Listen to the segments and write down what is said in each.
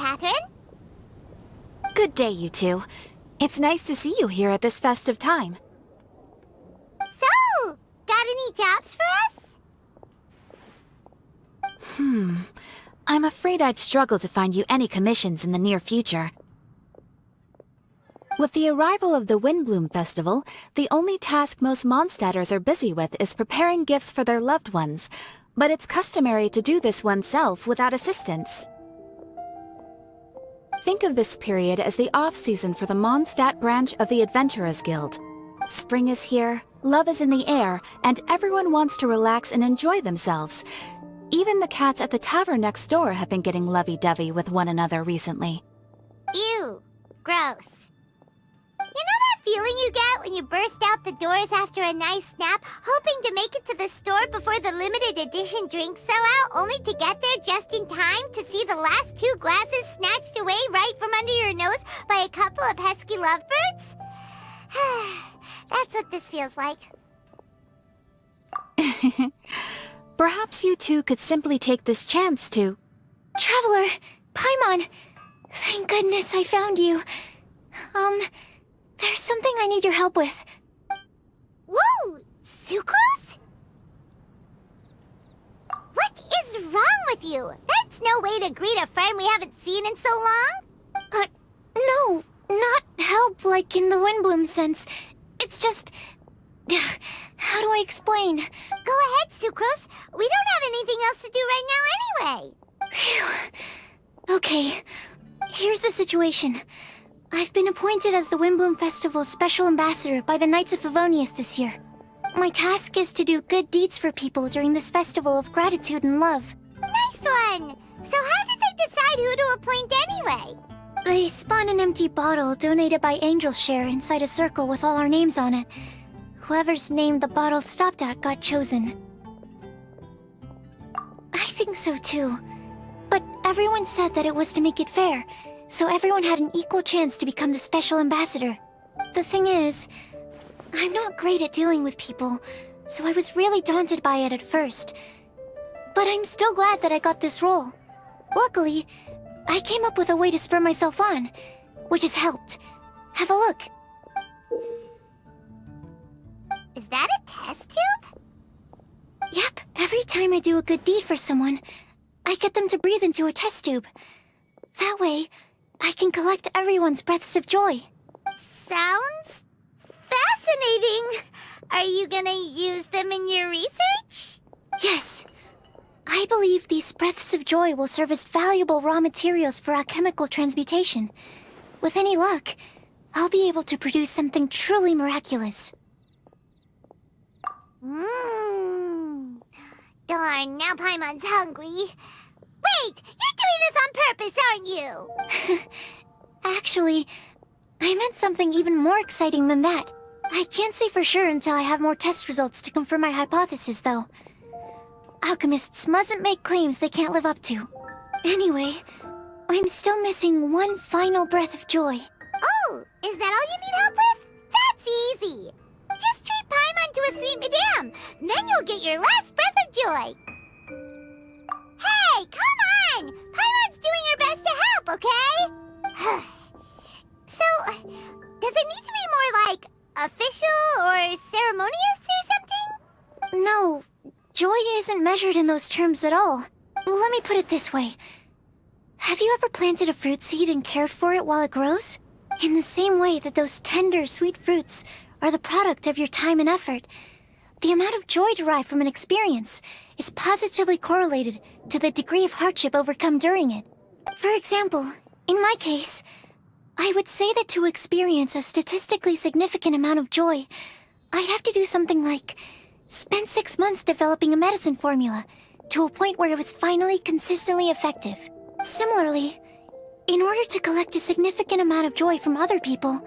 Catherine. Good day, you two. It's nice to see you here at this festive time. So, got any jobs for us? I'm afraid I'd struggle to find you any commissions in the near future. With the arrival of the Windblume Festival, the only task most Mondstadters are busy with is preparing gifts for their loved ones, but it's customary to do this oneself without assistance. Think of this period as the off-season for the Mondstadt branch of the Adventurers Guild. Spring is here, love is in the air, and everyone wants to relax and enjoy themselves. Even the cats at the tavern next door have been getting lovey-dovey with one another recently. Ew. Gross. You know that feeling you get when you burst out the doors after a nice nap, hoping to make it to the store before the limited edition drinks sell out, only to get there just in time to see the last 2 glasses snatched away right from under your nose by a couple of pesky lovebirds? That's what this feels like. Perhaps you two could simply take this chance to... Traveler! Paimon! Thank goodness I found you. There's something I need your help with. Whoa! Sucrose? What is wrong with you? That's no way to greet a friend we haven't seen in so long. No, not help like in the Windblume sense. It's just... How do I explain? Go ahead, Sucrose. We don't have anything else to do right now anyway. Phew. Okay, here's the situation. I've been appointed as the Windblume Festival's special ambassador by the Knights of Favonius this year. My task is to do good deeds for people during this festival of gratitude and love. Nice one! So how did they decide who to appoint anyway? They spun an empty bottle donated by Angel's Share inside a circle with all our names on it. Whoever's name the bottle stopped at got chosen. I think so too. But everyone said that it was to make it fair, so everyone had an equal chance to become the special ambassador. The thing is, I'm not great at dealing with people, so I was really daunted by it at first. But I'm still glad that I got this role. Luckily, I came up with a way to spur myself on, which has helped. Have a look. Is that a test tube? Yep, every time I do a good deed for someone, I get them to breathe into a test tube. That way, I can collect everyone's breaths of joy. Sounds fascinating. Are you gonna use them in your research? Yes. I believe these breaths of joy will serve as valuable raw materials for alchemical transmutation. With any luck, I'll be able to produce something truly miraculous. Darn, now Paimon's hungry. Wait, you're doing this on purpose, aren't you? Actually, I meant something even more exciting than that. I can't say for sure until I have more test results to confirm my hypothesis, though. Alchemists mustn't make claims they can't live up to. Anyway, I'm still missing one final breath of joy. Oh, is that all you need help with? That's easy. Just treat Paimon to a sweet madame. Then you'll get your last breath of joy. Hey, come on! Paimon's doing her best to help, okay? So, does it need to be more like official or ceremonious or something? No, joy isn't measured in those terms at all. Let me put it this way. Have you ever planted a fruit seed and cared for it while it grows? In the same way that those tender, sweet fruits are the product of your time and effort, the amount of joy derived from an experience is positively correlated to the degree of hardship overcome during it. For example, in my case, I would say that to experience a statistically significant amount of joy, I'd have to do something like spend 6 months developing a medicine formula to a point where it was finally consistently effective. Similarly, in order to collect a significant amount of joy from other people,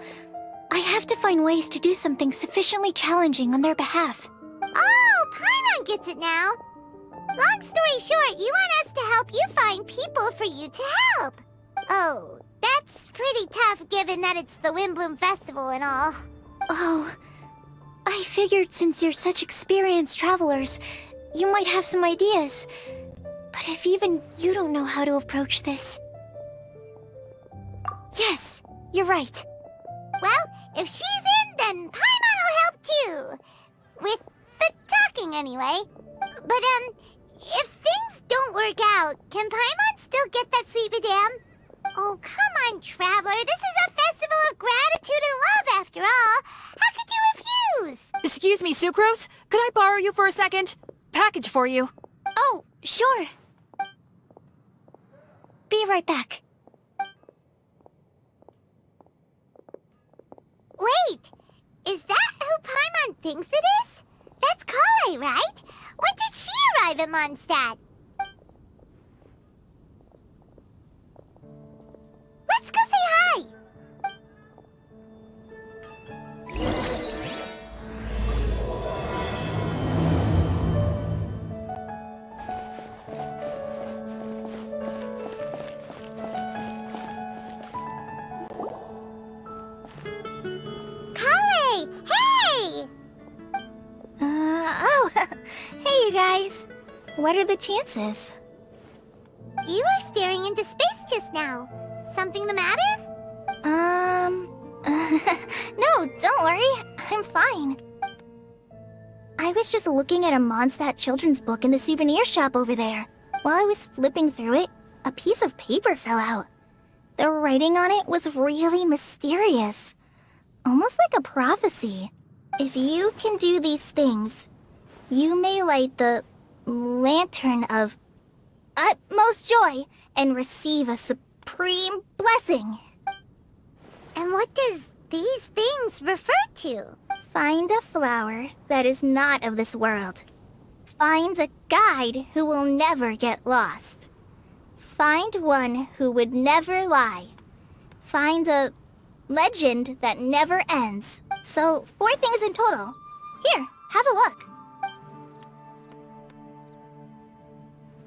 I have to find ways to do something sufficiently challenging on their behalf. Oh, Paimon gets it now. Long story short, you want us to help you find people for you to help. Oh, that's pretty tough given that it's the Windblume Festival and all. Oh, I figured since you're such experienced travelers, you might have some ideas. But if even you don't know how to approach this... Yes, you're right. Well, if she's in, then Paimon will help too. With the talking, anyway. But, if things don't work out, can Paimon still get that sweet madame? Oh, come on, Traveler. This is a festival of gratitude and love, after all. How could you refuse? Excuse me, Sucrose? Could I borrow you for a second? Package for you. Oh, sure. Be right back. Wait, is that who Paimon thinks it is? That's Kale, right? When did she arrive at Mondstadt? Let's go say hi! Kale! Hey! Hey you guys. What are the chances? You were staring into space just now. Something the matter? No, don't worry. I'm fine. I was just looking at a Mondstadt children's book in the souvenir shop over there. While I was flipping through it, a piece of paper fell out. The writing on it was really mysterious. Almost like a prophecy. If you can do these things, you may light the lantern of utmost joy and receive a supreme blessing. And what does these things refer to? Find a flower that is not of this world. Find a guide who will never get lost. Find one who would never lie. Find a legend that never ends. So, 4 things in total. Here, have a look.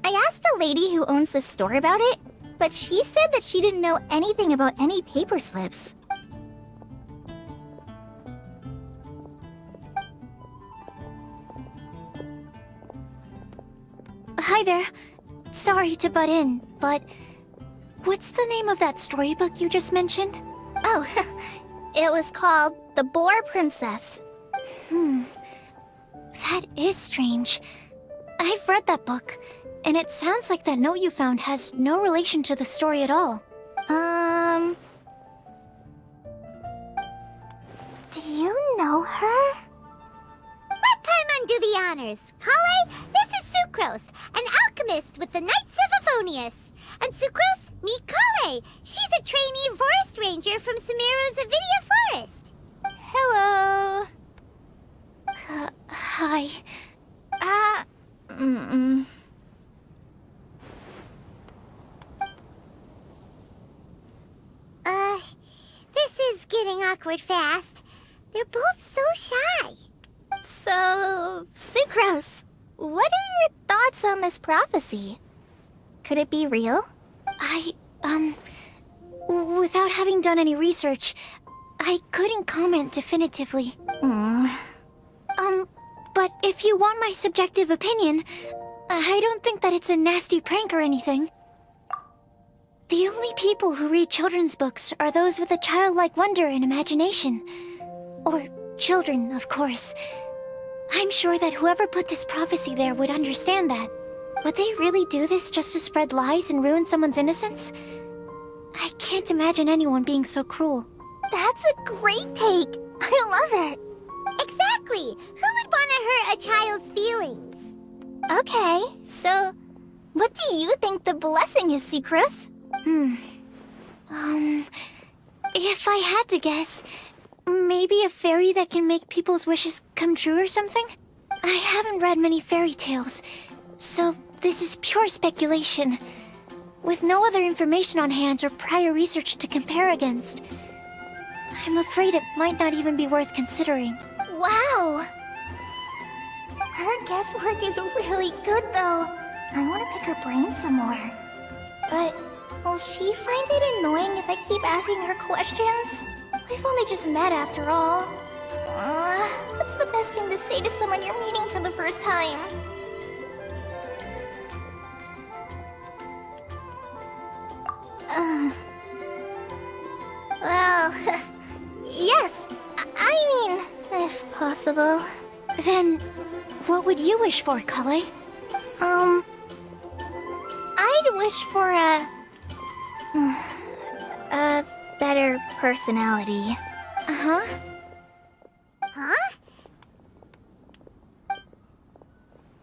I asked a lady who owns the store about it, but she said that she didn't know anything about any paper slips. Hi there. Sorry to butt in, but what's the name of that storybook you just mentioned? Oh, it was called The Boar Princess. That is strange. I've read that book, and it sounds like that note you found has no relation to the story at all. Do you know her? Let Paimon do the honors. Kale, this is Sucrose, an alchemist with the Knights of Aphonius. And Sucrose, meet Kale. She's a trainee forest ranger from Sumeru's Avidia Forest. Hello. Hi. This is getting awkward fast. They're both so shy. So, Sucrose, what are your thoughts on this prophecy? Could it be real? Without having done any research, I couldn't comment definitively. But if you want my subjective opinion, I don't think that it's a nasty prank or anything. The only people who read children's books are those with a childlike wonder and imagination. Or children, of course. I'm sure that whoever put this prophecy there would understand that. Would they really do this just to spread lies and ruin someone's innocence? I can't imagine anyone being so cruel. That's a great take! I love it! Exactly! Who would want to hurt a child's feelings? Okay, so what do you think the blessing is, Sucrose? If I had to guess, maybe a fairy that can make people's wishes come true or something? I haven't read many fairy tales, so this is pure speculation. With no other information on hand or prior research to compare against, I'm afraid it might not even be worth considering. Wow! Her guesswork is really good, though. I want to pick her brain some more. But will she find it annoying if I keep asking her questions? We've only just met after all. What's the best thing to say to someone you're meeting for the first time? Well, yes. I mean, if possible. Then, what would you wish for, Kale? I'd wish for a better personality. Uh-huh. Huh?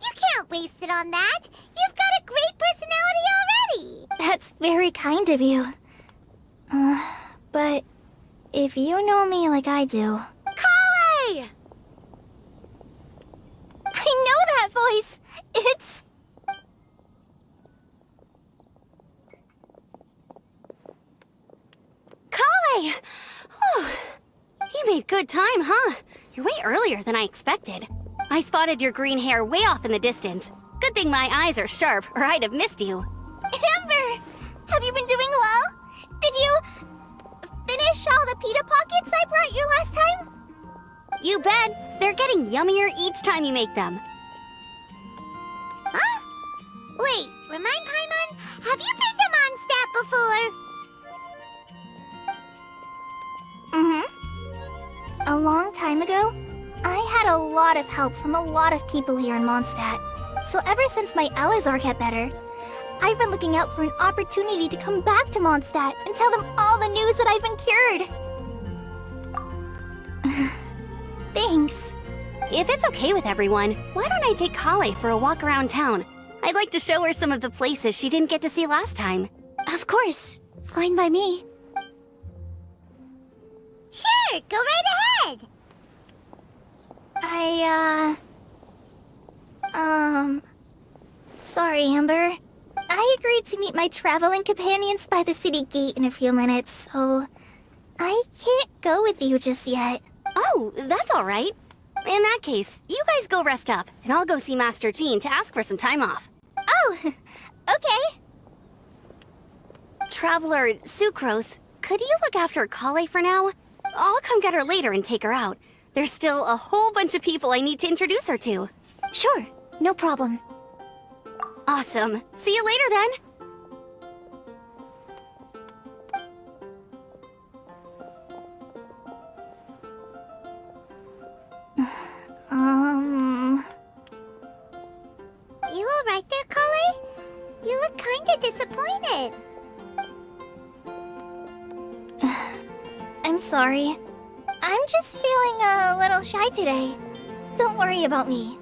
You can't waste it on that! You've got a great personality already! That's very kind of you. But if you know me like I do... Kale! I know that voice! It's... Kale! Oh, you made good time, huh? You're way earlier than I expected. I spotted your green hair way off in the distance. Good thing my eyes are sharp, or I'd have missed you. Amber! Have you been doing well? Did you... finish all the pita pockets I brought you last time? You bet! They're getting yummier each time you make them. Huh? Wait, remind Paimon, have you been to Mondstadt before? Mm-hmm. A long time ago, I had a lot of help from a lot of people here in Mondstadt. So ever since my Elazar got better, I've been looking out for an opportunity to come back to Mondstadt and tell them all the news that I've been cured. Thanks. If it's okay with everyone, why don't I take Kale for a walk around town? I'd like to show her some of the places she didn't get to see last time. Of course. Fine by me. Sure, go right ahead! Sorry, Amber. I agreed to meet my traveling companions by the city gate in a few minutes, so... I can't go with you just yet. Oh, that's all right. In that case, you guys go rest up, and I'll go see Master Jean to ask for some time off. Oh, okay. Traveler Sucrose, could you look after Kale for now? I'll come get her later and take her out. There's still a whole bunch of people I need to introduce her to. Sure, no problem. Awesome. See you later then. You alright there, Kale? You look kinda disappointed. I'm sorry. I'm just feeling a little shy today. Don't worry about me.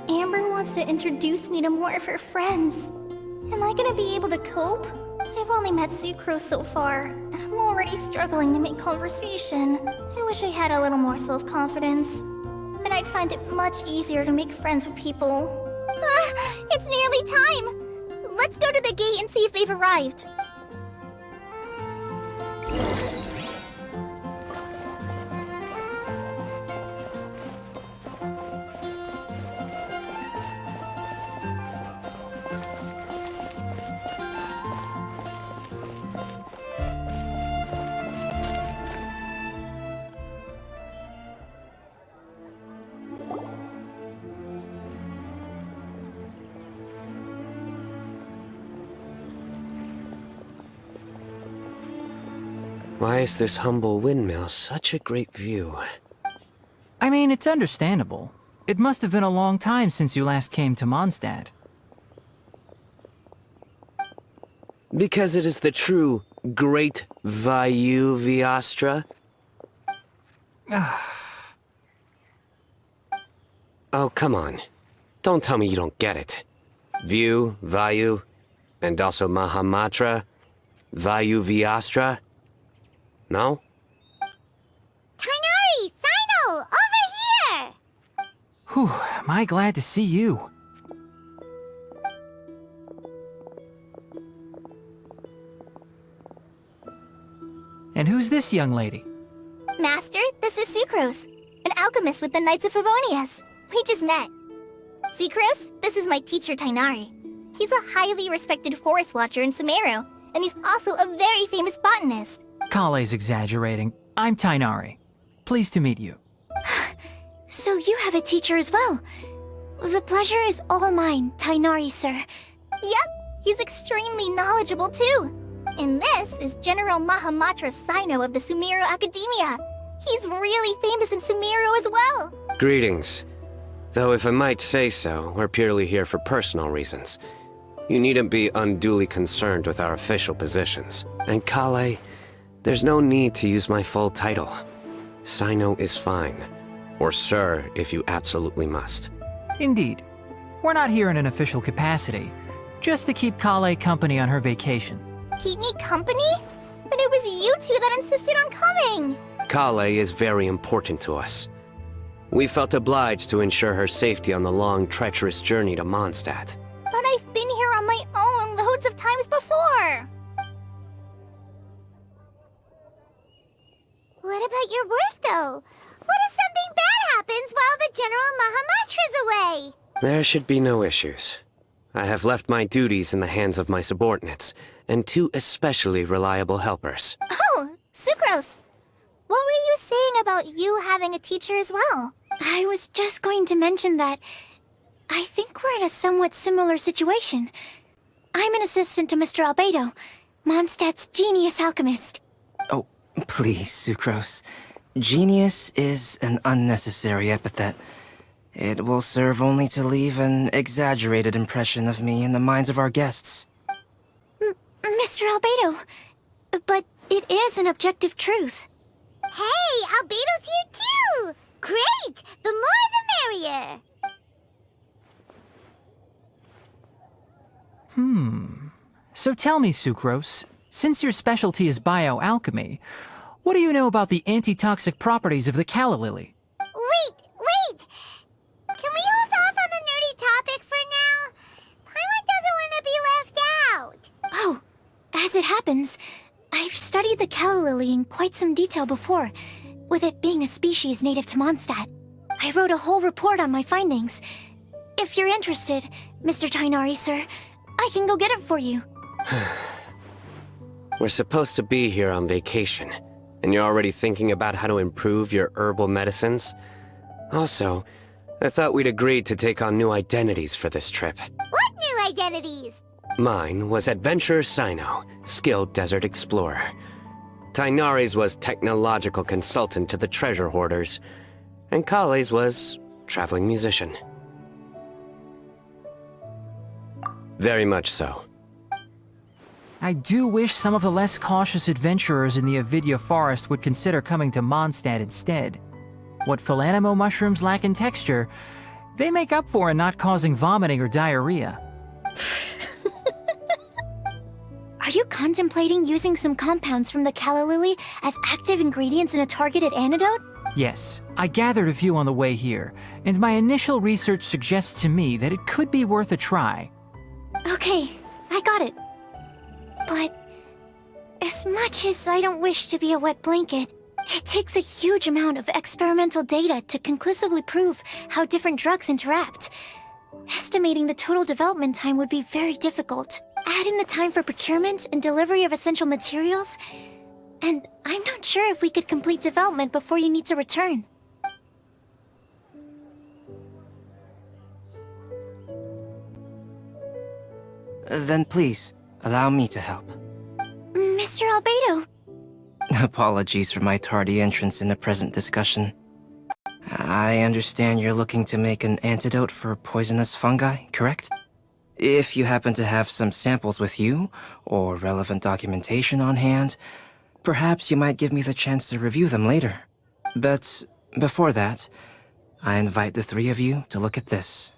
Amber wants to introduce me to more of her friends. Am I gonna be able to cope? I've only met Sucrose so far, and I'm already struggling to make conversation. I wish I had a little more self-confidence. Then I'd find it much easier to make friends with people. It's nearly time! Let's go to the gate and see if they've arrived. Why is this humble windmill such a great view? I mean, it's understandable. It must have been a long time since you last came to Mondstadt. Because it is the true Great Vayu Viastra? Oh, come on. Don't tell me you don't get it. View, Vayu, and also Mahamatra, Vayu Viastra? No? Kainari! Sino! Over here! Whew, am I glad to see you. And who's this young lady? Master, this is Sucrose, an alchemist with the Knights of Favonius. We just met. Sucrose, this is my teacher Tainari. He's a highly respected forest watcher in Sumeru, and he's also a very famous botanist. Kale's exaggerating. I'm Tainari. Pleased to meet you. So you have a teacher as well. The pleasure is all mine, Tainari, sir. Yep, he's extremely knowledgeable too. In this, is General Mahamatra Sino of the Sumeru Academia. He's really famous in Sumeru as well. Greetings. Though if I might say so, we're purely here for personal reasons. You needn't be unduly concerned with our official positions. And Kale, there's no need to use my full title. Sino is fine. Or sir, if you absolutely must. Indeed. We're not here in an official capacity, just to keep Kale company on her vacation. Keep me company? But it was you two that insisted on coming. Kale is very important to us. We felt obliged to ensure her safety on the long, treacherous journey to Mondstadt. But I've been here on my own loads of times before. What about your work, though? What if something bad happens while the General Mahamatra's away? There should be no issues. I have left my duties in the hands of my subordinates, and two especially reliable helpers. Oh, Sucrose. What were you saying about you having a teacher as well? I was just going to mention that I think we're in a somewhat similar situation. I'm an assistant to Mr. Albedo, Mondstadt's genius alchemist. Oh, please, Sucrose. Genius is an unnecessary epithet. It will serve only to leave an exaggerated impression of me in the minds of our guests. Mr. Albedo, but it is an objective truth. Hey, Albedo's here too! Great! The more the merrier! So tell me, Sucrose, since your specialty is bioalchemy, what do you know about the antitoxic properties of the calla lily? Wait! Can we hold off on the nerdy topic for now? Paimon doesn't want to be left out. Oh, as it happens, I've studied the calla lily in quite some detail before, with it being a species native to Mondstadt. I wrote a whole report on my findings. If you're interested, Mr. Tainari, sir, I can go get it for you. We're supposed to be here on vacation, and you're already thinking about how to improve your herbal medicines? Also, I thought we'd agreed to take on new identities for this trip. What new identities? Mine was Adventurer Sino, skilled desert explorer. Tainari's was technological consultant to the treasure hoarders, and Kale's was traveling musician. Very much so. I do wish some of the less cautious adventurers in the Avidya forest would consider coming to Mondstadt instead. What Philanimo mushrooms lack in texture, they make up for in not causing vomiting or diarrhea. Are you contemplating using some compounds from the calla lily as active ingredients in a targeted antidote? Yes, I gathered a few on the way here, and my initial research suggests to me that it could be worth a try. Okay, I got it. But as much as I don't wish to be a wet blanket, it takes a huge amount of experimental data to conclusively prove how different drugs interact. Estimating the total development time would be very difficult. Add in the time for procurement and delivery of essential materials, and I'm not sure if we could complete development before you need to return. Then please, allow me to help. Mr. Albedo! Apologies for my tardy entrance in the present discussion. I understand you're looking to make an antidote for poisonous fungi, correct? If you happen to have some samples with you, or relevant documentation on hand, perhaps you might give me the chance to review them later. But before that, I invite the three of you to look at this.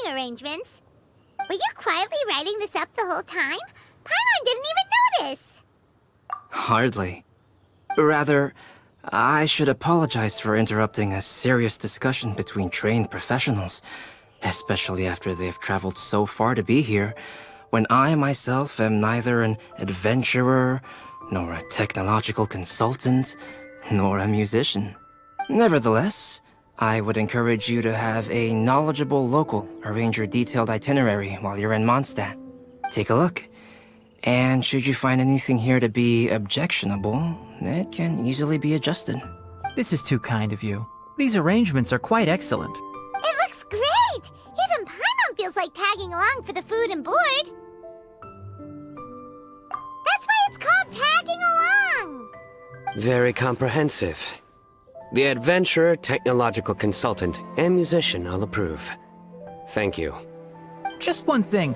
seating arrangements. Were you quietly writing this up the whole time? Paimon didn't even notice! Hardly. Rather, I should apologize for interrupting a serious discussion between trained professionals, especially after they've traveled so far to be here, when I myself am neither an adventurer, nor a technological consultant, nor a musician. Nevertheless, I would encourage you to have a knowledgeable local arrange your detailed itinerary while you're in Mondstadt. Take a look. And should you find anything here to be objectionable, it can easily be adjusted. This is too kind of you. These arrangements are quite excellent. It looks great! Even Paimon feels like tagging along for the food and board. That's why it's called tagging along! Very comprehensive. The adventurer, technological consultant, and musician all approve. Thank you. Just one thing.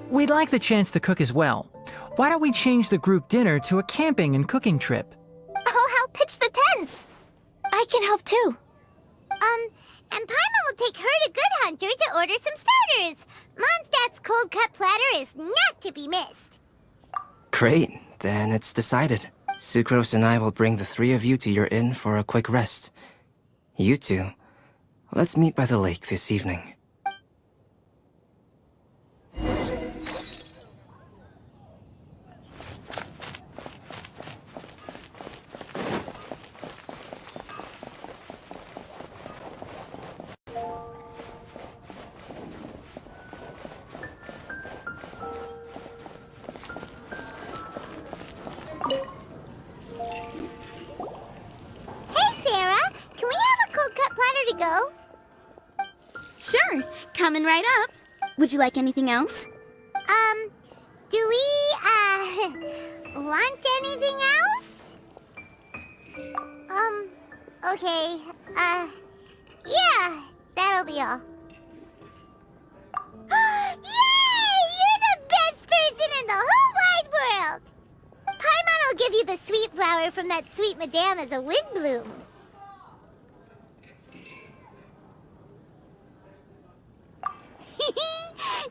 We'd like the chance to cook as well. Why don't we change the group dinner to a camping and cooking trip? I'll help pitch the tents! I can help too. And Paimon will take her to Good Hunter to order some starters. Mondstadt's cold-cut platter is not to be missed. Great, then it's decided. Sucrose and I will bring the three of you to your inn for a quick rest. You two, let's meet by the lake this evening. Sure, coming right up. Would you like anything else? Do we, want anything else? Okay, yeah, that'll be all. Yay! You're the best person in the whole wide world! Paimon will give you the sweet flower from that sweet madame as a Windblume.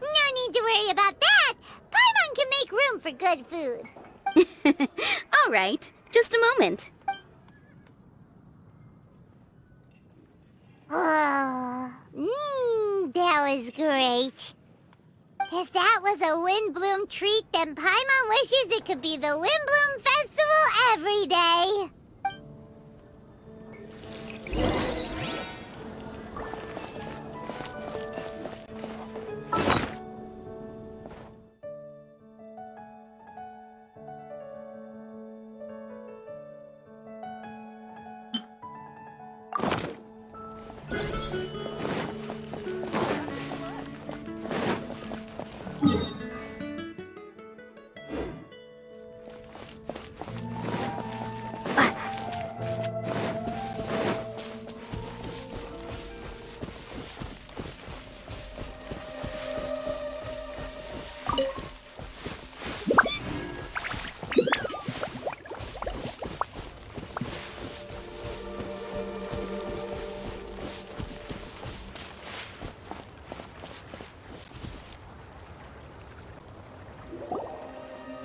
No need to worry about that! Paimon can make room for good food. All right, just a moment. Oh, that was great. If that was a Windblume treat, then Paimon wishes it could be the Windblume Festival every day.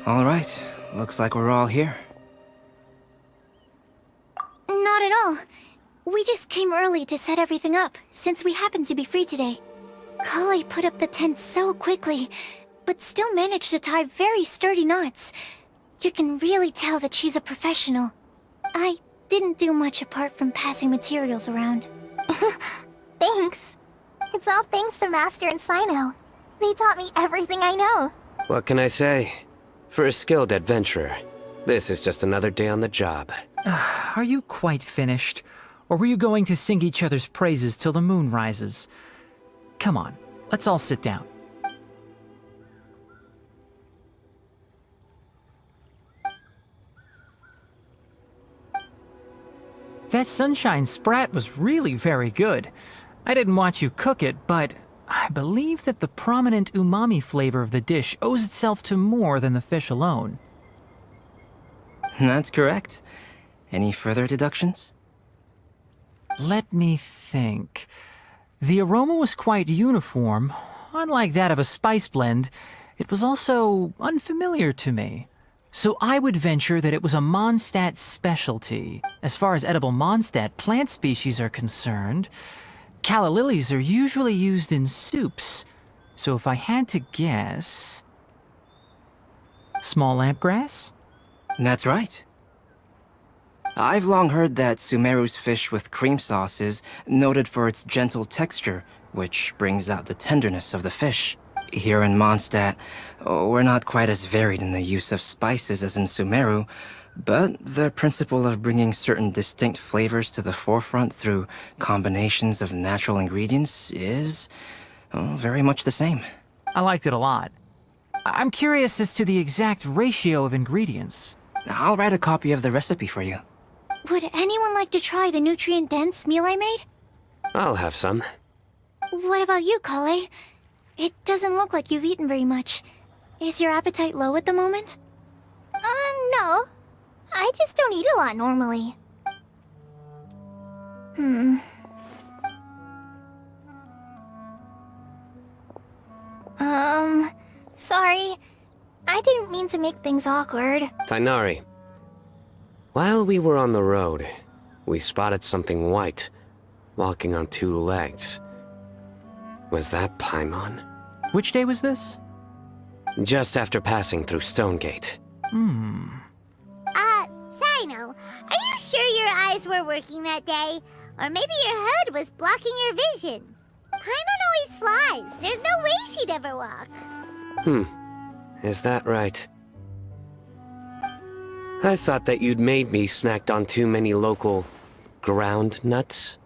All right, looks like we're all here. Not at all. We just came early to set everything up, since we happen to be free today. Kale put up the tent so quickly, but still managed to tie very sturdy knots. You can really tell that she's a professional. I didn't do much apart from passing materials around. Thanks. It's all thanks to Master and Sino. They taught me everything I know. What can I say? For a skilled adventurer, this is just another day on the job. Are you quite finished? Or were you going to sing each other's praises till the moon rises? Come on, let's all sit down. That sunshine sprat was really very good. I didn't watch you cook it, but I believe that the prominent umami flavor of the dish owes itself to more than the fish alone. That's correct. Any further deductions? Let me think. The aroma was quite uniform, unlike that of a spice blend, it was also unfamiliar to me. So I would venture that it was a Mondstadt specialty. As far as edible Mondstadt plant species are concerned, calla lilies are usually used in soups. So if I had to guess... small lampgrass? That's right. I've long heard that Sumeru's fish with cream sauce is noted for its gentle texture, which brings out the tenderness of the fish. Here in Mondstadt, we're not quite as varied in the use of spices as in Sumeru, but the principle of bringing certain distinct flavors to the forefront through combinations of natural ingredients is very much the same. I liked it a lot. I'm curious as to the exact ratio of ingredients. I'll write a copy of the recipe for you. Would anyone like to try the nutrient-dense meal I made? I'll have some. What about you, Kale? It doesn't look like you've eaten very much. Is your appetite low at the moment? No. I just don't eat a lot normally. Sorry. I didn't mean to make things awkward. Tainari, while we were on the road, we spotted something white, walking on two legs. Was that Paimon? Which day was this? Just after passing through Stonegate. Sino, are you sure your eyes were working that day? Or maybe your hood was blocking your vision? Paimon always flies. There's no way she'd ever walk. Is that right? I thought that you'd made me snacked on too many local ground nuts.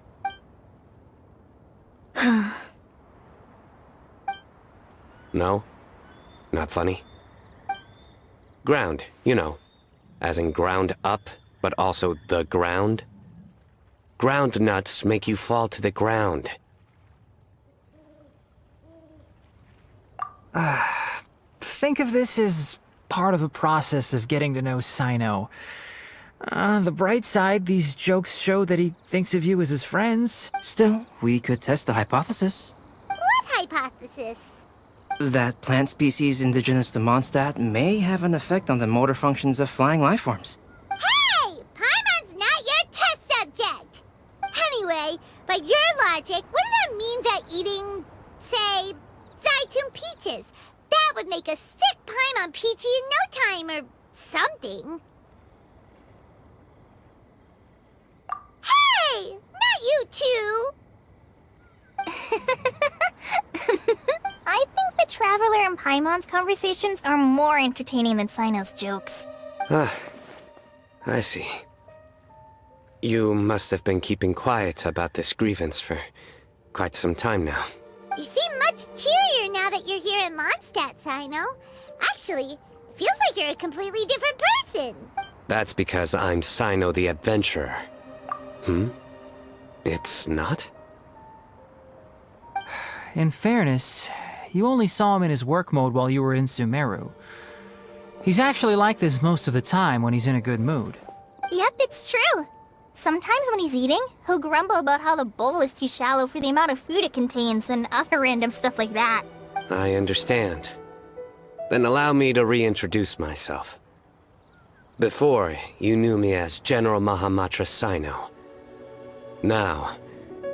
No? Not funny? Ground, you know. As in ground up, but also the ground. Ground nuts make you fall to the ground. Think of this as part of the process of getting to know Sino. The bright side, these jokes show that he thinks of you as his friends. Still, we could test the hypothesis. What hypothesis? That plant species indigenous to Mondstadt may have an effect on the motor functions of flying lifeforms. Hey! Paimon's not your test subject! Anyway, by your logic, wouldn't that mean that eating, say, Zaitun peaches, that would make a sick Paimon peachy in no time or something? Hey! Not you too! I think the Traveler and Paimon's conversations are more entertaining than Sino's jokes. I see. You must have been keeping quiet about this grievance for quite some time now. You seem much cheerier now that you're here in Mondstadt, Sino. Actually, it feels like you're a completely different person. That's because I'm Sino the Adventurer. It's not? In fairness, you only saw him in his work mode while you were in Sumeru. He's actually like this most of the time when he's in a good mood. Yep, it's true. Sometimes when he's eating, he'll grumble about how the bowl is too shallow for the amount of food it contains and other random stuff like that. I understand. Then allow me to reintroduce myself. Before, you knew me as General Mahamatra Sino. Now,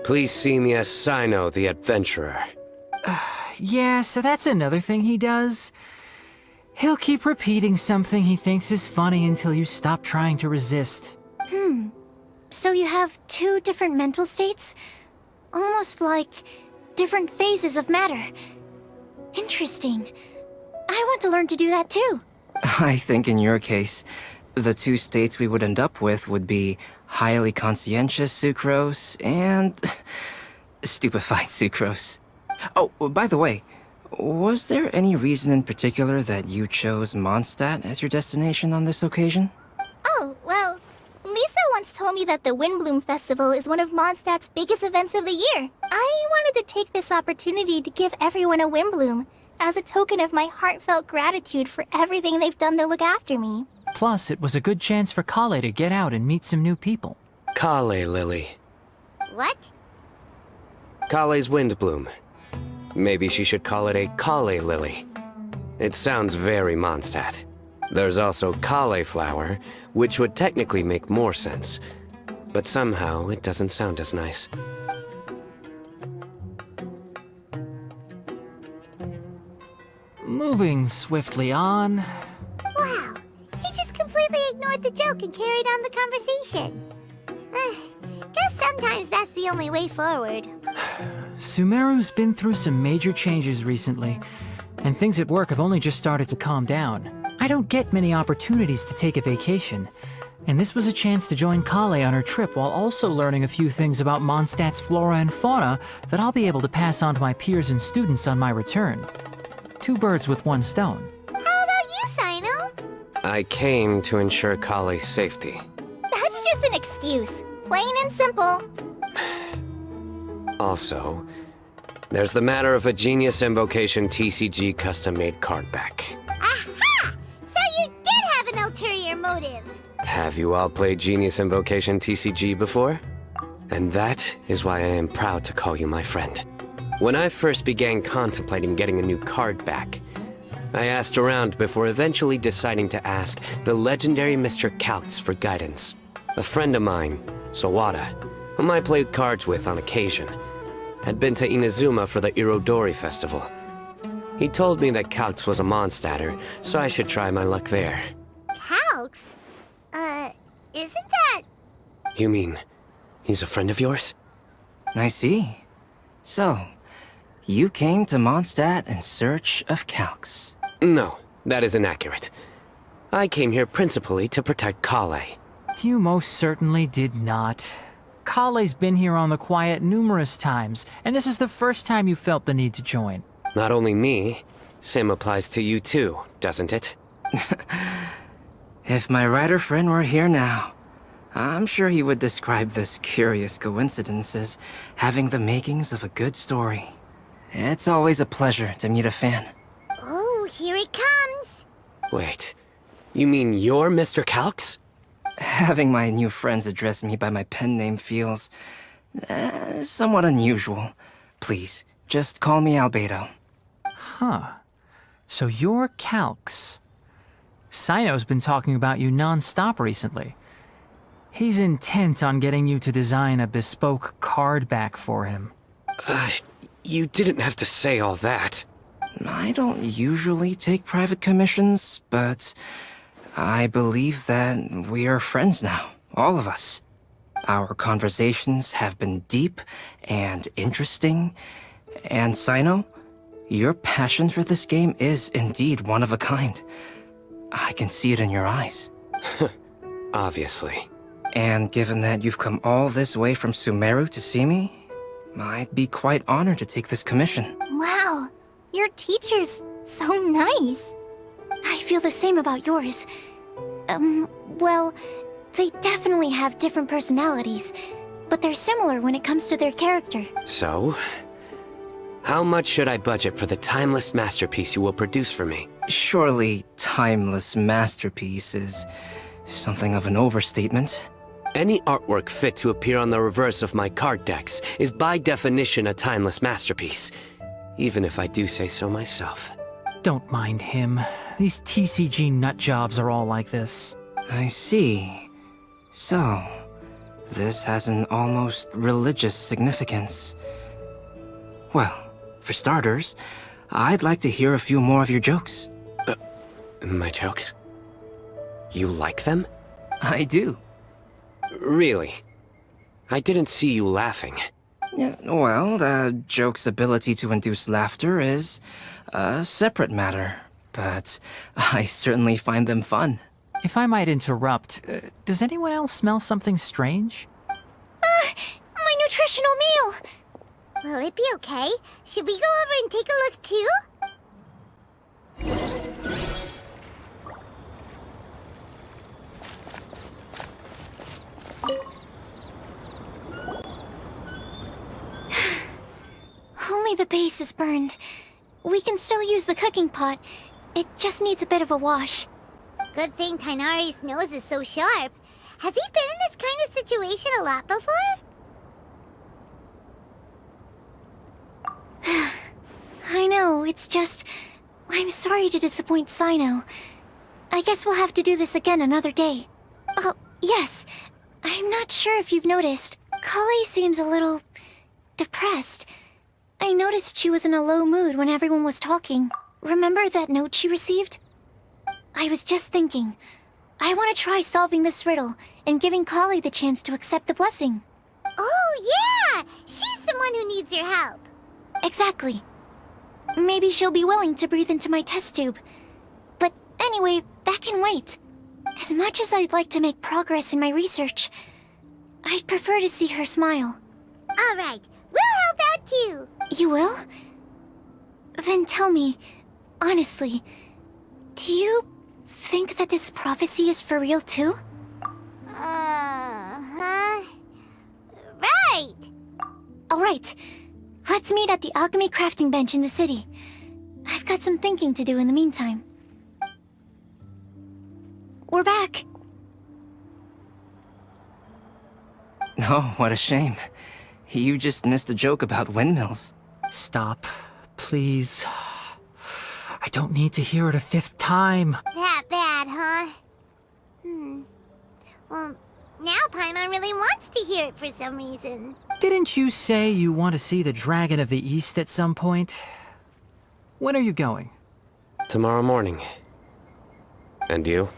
please see me as Sino the Adventurer. Yeah, so that's another thing he does. He'll keep repeating something he thinks is funny until you stop trying to resist. So you have two different mental states? Almost like different phases of matter. Interesting. I want to learn to do that too. I think in your case, the two states we would end up with would be highly conscientious sucrose and stupefied sucrose. Oh, by the way, was there any reason in particular that you chose Mondstadt as your destination on this occasion? Oh, well, Lisa once told me that the Windblume Festival is one of Mondstadt's biggest events of the year. I wanted to take this opportunity to give everyone a Windblume as a token of my heartfelt gratitude for everything they've done to look after me. Plus, it was a good chance for Kale to get out and meet some new people. Kale Lily. What? Kale's Windblume. Maybe she should call it a Kale lily. It sounds very Mondstadt. There's also cauliflower, which would technically make more sense. But somehow, it doesn't sound as nice. Moving swiftly on. Wow, he just completely ignored the joke and carried on the conversation. Guess sometimes that's the only way forward. Sumeru's been through some major changes recently, and things at work have only just started to calm down. I don't get many opportunities to take a vacation, and this was a chance to join Kale on her trip while also learning a few things about Mondstadt's flora and fauna that I'll be able to pass on to my peers and students on my return. 2 birds with 1 stone. How about you, Sino? I came to ensure Kale's safety. That's just an excuse. Plain and simple. Also, there's the matter of a Genius Invocation TCG custom-made card back. Aha! So you did have an ulterior motive. Have you all played Genius Invocation TCG before? And that is why I am proud to call you my friend. When I first began contemplating getting a new card back, I asked around before eventually deciding to ask the legendary Mr. Kaltz for guidance. A friend of mine, Sawada, whom I played cards with on occasion, had been to Inazuma for the Irodori festival. He told me that Kaltz was a Mondstadter, so I should try my luck there. Kaltz? Isn't that... You mean, he's a friend of yours? I see. So, you came to Mondstadt in search of Kaltz. No, that is inaccurate. I came here principally to protect Kale. You most certainly did not. Kale's been here on the quiet numerous times, and this is the first time you felt the need to join. Not only me, same applies to you too, doesn't it? If my writer friend were here now, I'm sure he would describe this curious coincidence as having the makings of a good story. It's always a pleasure to meet a fan. Oh, here it comes. Wait, you mean you're Mr. Kaltz? Having my new friends address me by my pen name feels... somewhat unusual. Please, just call me Albedo. Huh. So you're Kaltz. Sino's been talking about you non-stop recently. He's intent on getting you to design a bespoke card back for him. You didn't have to say all that. I don't usually take private commissions, but I believe that we are friends now, all of us. Our conversations have been deep and interesting, and Sino, your passion for this game is indeed one of a kind. I can see it in your eyes. Obviously. And given that you've come all this way from Sumeru to see me, I'd be quite honored to take this commission. Wow, your teacher's so nice. I feel the same about yours. Well, they definitely have different personalities, but they're similar when it comes to their character. So, how much should I budget for the timeless masterpiece you will produce for me? Surely, timeless masterpiece is something of an overstatement. Any artwork fit to appear on the reverse of my card decks is by definition a timeless masterpiece, even if I do say so myself. Don't mind him. These TCG nutjobs are all like this. I see. So, this has an almost religious significance. Well, for starters, I'd like to hear a few more of your jokes. My jokes? You like them? I do. Really? I didn't see you laughing. Yeah, well, the joke's ability to induce laughter is a separate matter, but I certainly find them fun. If I might interrupt, does anyone else smell something strange? My nutritional meal! Will it be okay? Should we go over and take a look too? Only the base is burned. We can still use the cooking pot. It just needs a bit of a wash. Good thing Tainari's nose is so sharp. Has he been in this kind of situation a lot before? it's just... I'm sorry to disappoint Sino. I guess we'll have to do this again another day. Oh, yes. I'm not sure if you've noticed. Kale seems a little... depressed. I noticed she was in a low mood when everyone was talking. Remember that note she received? I was just thinking. I want to try solving this riddle and giving Kale the chance to accept the blessing. Oh, yeah! She's someone who needs your help. Exactly. Maybe she'll be willing to breathe into my test tube. But anyway, that can wait. As much as I'd like to make progress in my research, I'd prefer to see her smile. All right, we'll help out too. You will? Then tell me, honestly, do you think that this prophecy is for real too? Huh? Right! Alright, let's meet at the alchemy crafting bench in the city. I've got some thinking to do in the meantime. We're back. Oh, what a shame. You just missed a joke about windmills. Stop, please. I don't need to hear it a fifth time. That bad, huh? Well, now Paimon really wants to hear it for some reason. Didn't you say you want to see the Dragon of the East at some point? When are you going? Tomorrow morning. And you?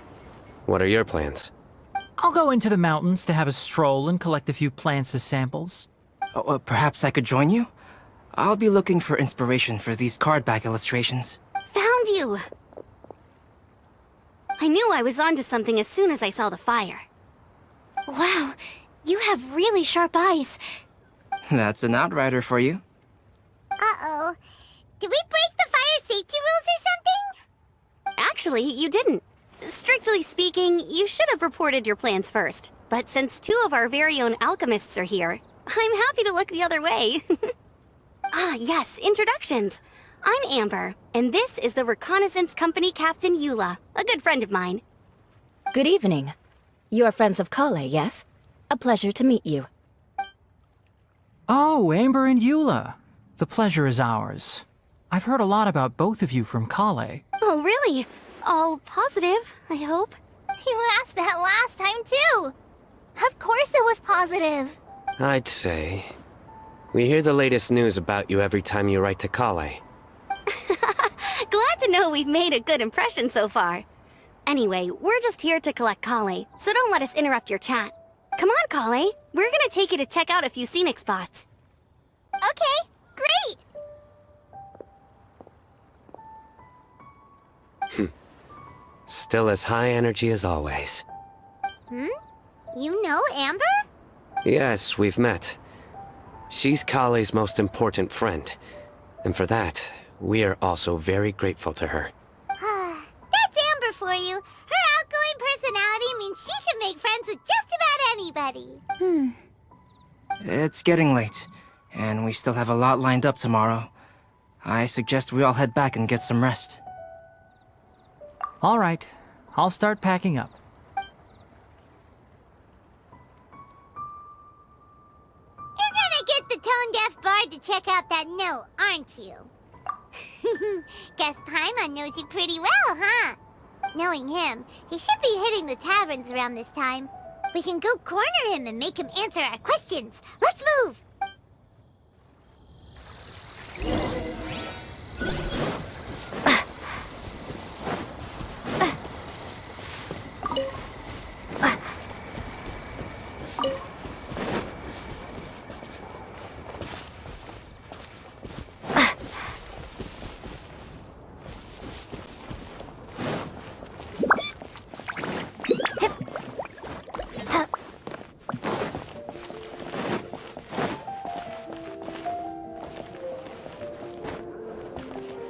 What are your plans? I'll go into the mountains to have a stroll and collect a few plants as samples. Oh, perhaps I could join you? I'll be looking for inspiration for these card back illustrations. Found you! I knew I was onto something as soon as I saw the fire. Wow, you have really sharp eyes. That's an outrider for you. Uh-oh. Did we break the fire safety rules or something? Actually, you didn't. Strictly speaking, you should have reported your plans first. But since two of our very own alchemists are here, I'm happy to look the other way. Ah, yes, introductions. I'm Amber, and this is the Reconnaissance Company Captain Eula, a good friend of mine. Good evening. You are friends of Kale, yes? A pleasure to meet you. Oh, Amber and Eula. The pleasure is ours. I've heard a lot about both of you from Kale. Oh, really? All positive, I hope. You asked that last time, too. Of course it was positive. I'd say... we hear the latest news about you every time you write to Kale. Glad to know we've made a good impression so far. Anyway, we're just here to collect Kale, so don't let us interrupt your chat. Come on, Kale. We're gonna take you to check out a few scenic spots. Okay, great. Still as high energy as always. You know Amber? Yes, we've met. She's Kale's most important friend. And for that, we are also very grateful to her. That's Amber for you. Her outgoing personality means she can make friends with just about anybody. It's getting late, and we still have a lot lined up tomorrow. I suggest we all head back and get some rest. All right, I'll start packing up. You're gonna get the tone-deaf bard to check out that note, aren't you? Guess Paimon knows you pretty well, huh? Knowing him, he should be hitting the taverns around this time. We can go corner him and make him answer our questions. Let's move!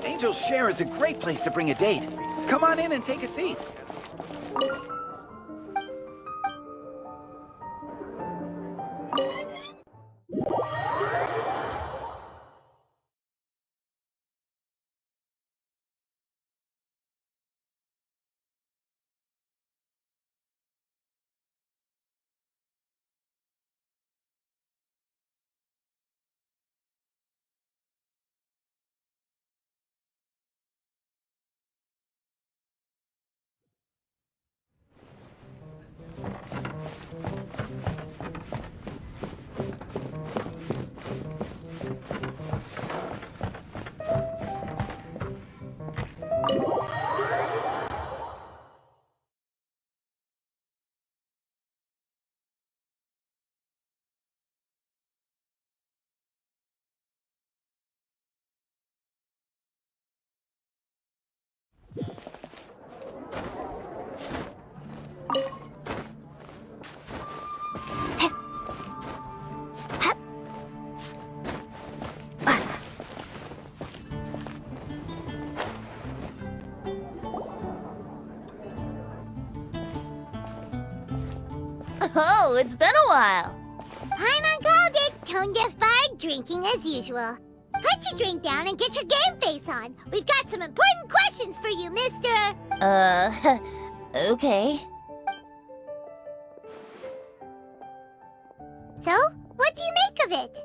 Angel's Share is a great place to bring a date. Come on in and take a seat. Oh, it's been a while. Paimon called it. Tone-deaf bard, drinking as usual. Put your drink down and get your game face on. We've got some important questions for you, mister. Okay. So, what do you make of it?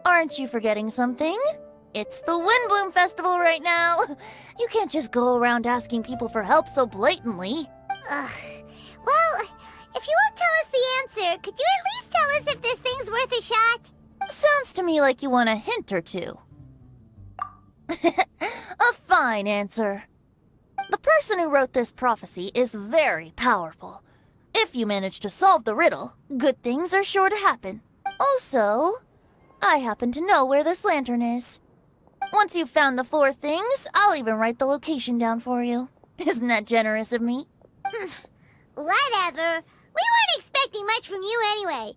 Aren't you forgetting something? It's the Windblume Festival right now. You can't just go around asking people for help so blatantly. Ugh. Well, if you won't tell us the answer, could you at least tell us if this thing's worth a shot? Sounds to me like you want a hint or two. A fine answer. The person who wrote this prophecy is very powerful. If you manage to solve the riddle, good things are sure to happen. Also, I happen to know where this lantern is. Once you've found the 4 things, I'll even write the location down for you. Isn't that generous of me? Whatever. We weren't expecting much from you anyway.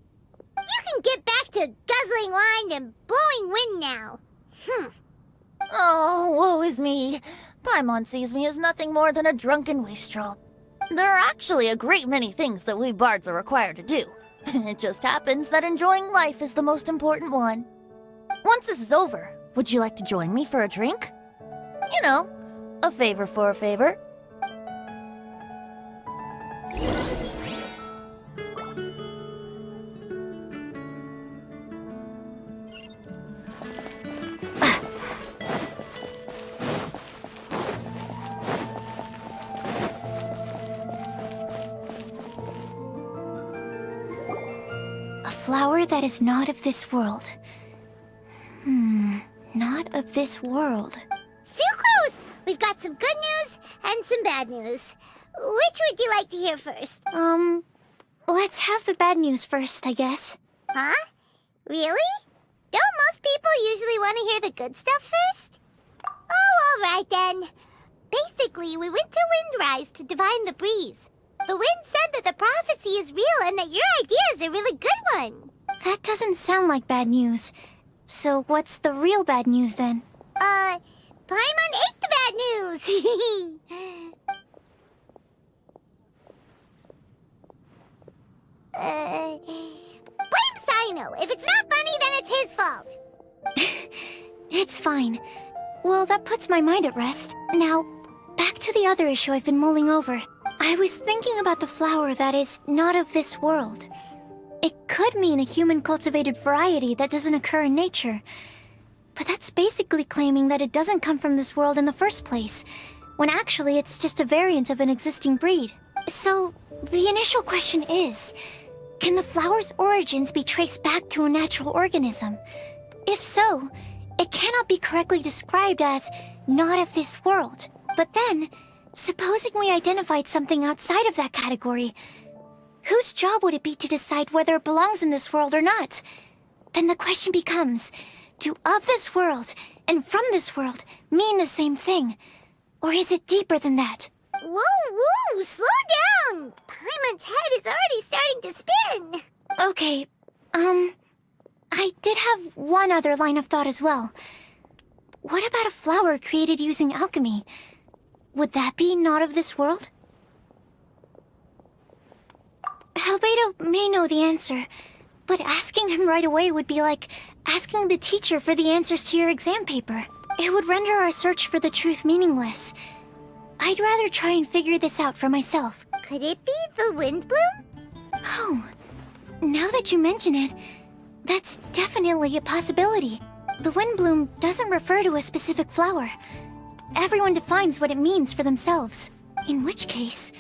You can get back to guzzling wine and blowing wind now. Oh, woe is me. Paimon sees me as nothing more than a drunken wastrel. There are actually a great many things that we bards are required to do. It just happens that enjoying life is the most important one. Once this is over, would you like to join me for a drink? You know, a favor for a favor. A flower that is not of this world. Not of this world. Sucrose! We've got some good news and some bad news. Which would you like to hear first? Let's have the bad news first, I guess. Huh? Really? Don't most people usually want to hear the good stuff first? Oh, alright then. Basically, we went to Windrise to divine the breeze. The wind said that the prophecy is real and that your idea is a really good one. That doesn't sound like bad news. So what's the real bad news then? Paimon ate the bad news! Blame Sino. If it's not funny, then it's his fault. It's fine. Well, that puts my mind at rest. Now, back to the other issue I've been mulling over. I was thinking about the flower that is not of this world. It could mean a human-cultivated variety that doesn't occur in nature. But that's basically claiming that it doesn't come from this world in the first place, when actually it's just a variant of an existing breed. So, the initial question is, can the flower's origins be traced back to a natural organism? If so, it cannot be correctly described as not of this world. But then, supposing we identified something outside of that category, whose job would it be to decide whether it belongs in this world or not? Then the question becomes, do of this world and from this world mean the same thing? Or is it deeper than that? Whoa, slow down! Paimon's head is already starting to spin. Okay, I did have one other line of thought as well. What about a flower created using alchemy? Would that be not of this world? Albedo may know the answer, but asking him right away would be like asking the teacher for the answers to your exam paper. It would render our search for the truth meaningless. I'd rather try and figure this out for myself. Could it be the Windblume? Oh, now that you mention it, that's definitely a possibility. The Windblume doesn't refer to a specific flower. Everyone defines what it means for themselves. In which case,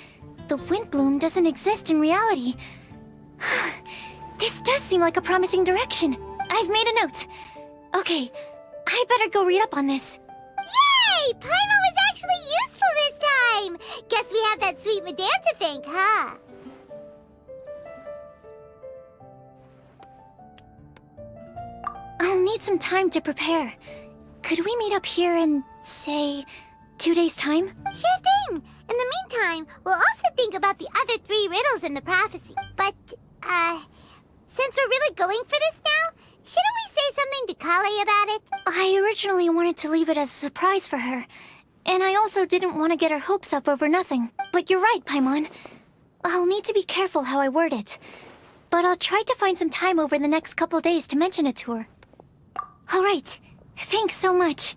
the Windblume doesn't exist in reality. This does seem like a promising direction. I've made a note. Okay, I better go read up on this. Yay! Paimon was actually useful this time! Guess we have that sweet madame to thank, huh? I'll need some time to prepare. Could we meet up here in, say, 2 days' time? Sure thing! In the meantime, we'll also think about the other 3 riddles in the prophecy. But, since we're really going for this now, shouldn't we say something to Kale about it? I originally wanted to leave it as a surprise for her. And I also didn't want to get her hopes up over nothing. But you're right, Paimon. I'll need to be careful how I word it. But I'll try to find some time over the next couple days to mention it to her. Alright. Thanks so much.